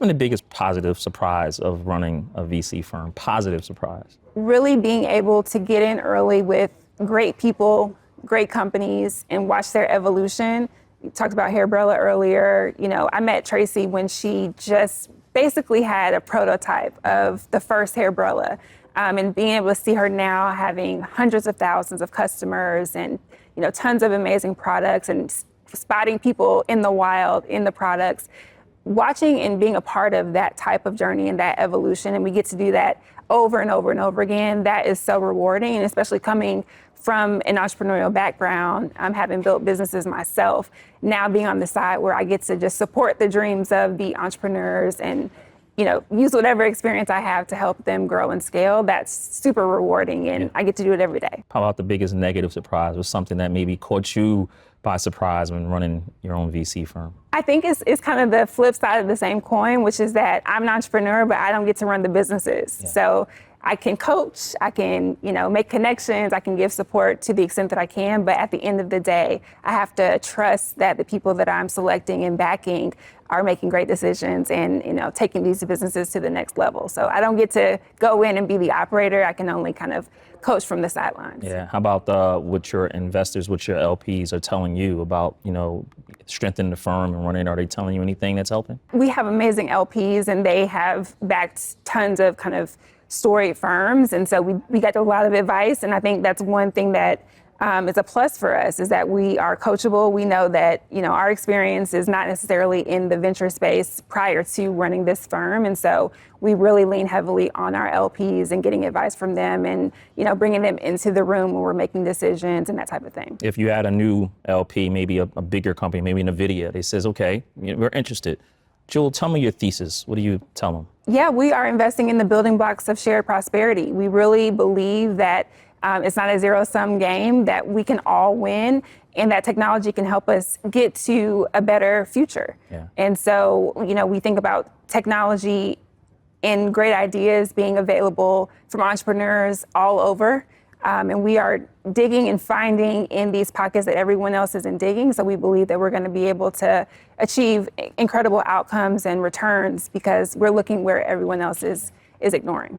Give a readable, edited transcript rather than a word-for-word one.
been the biggest positive surprise of running a VC firm? Positive surprise. Really being able to get in early with great people, great companies, and watch their evolution. You talked about Hairbrella earlier. You know, I met Tracy when she just basically had a prototype of the first Hairbrella. And being able to see her now having hundreds of thousands of customers and, you know, tons of amazing products and spotting people in the wild in the products, watching and being a part of that type of journey and that evolution. And we get to do that over and over and over again. That is so rewarding, and especially coming from an entrepreneurial background, having built businesses myself, now being on the side where I get to just support the dreams of the entrepreneurs and, you know, use whatever experience I have to help them grow and scale. That's super rewarding, and I get to do it every day. How about the biggest negative surprise, or something that maybe caught you by surprise when running your own VC firm? I think it's kind of the flip side of the same coin, which is that I'm an entrepreneur, but I don't get to run the businesses. Yeah. So I can coach, I can, you know, make connections, I can give support to the extent that I can, but at the end of the day, I have to trust that the people that I'm selecting and backing are making great decisions and, you know, taking these businesses to the next level. So I don't get to go in and be the operator. I can only kind of coach from the sidelines. Yeah. How about what your investors, what your LPs are telling you about, you know, strengthening the firm and running? Are they telling you anything that's helping? We have amazing LPs, and they have backed tons of kind of storied firms. And so we get a lot of advice. And I think that's one thing that is a plus for us, is that we are coachable. We know that, you know, our experience is not necessarily in the venture space prior to running this firm. And so we really lean heavily on our LPs and getting advice from them and, you know, bringing them into the room when we're making decisions and that type of thing. If you add a new LP, maybe a bigger company, maybe NVIDIA, they says, okay, we're interested. Jewel, tell me your thesis. What do you tell them? Yeah, we are investing in the building blocks of shared prosperity. We really believe that it's not a zero-sum game, that we can all win, and that technology can help us get to a better future. Yeah. And so, you know, we think about technology and great ideas being available from entrepreneurs all over. And we are digging and finding in these pockets that everyone else isn't digging. So we believe that we're going to be able to achieve incredible outcomes and returns because we're looking where everyone else is ignoring.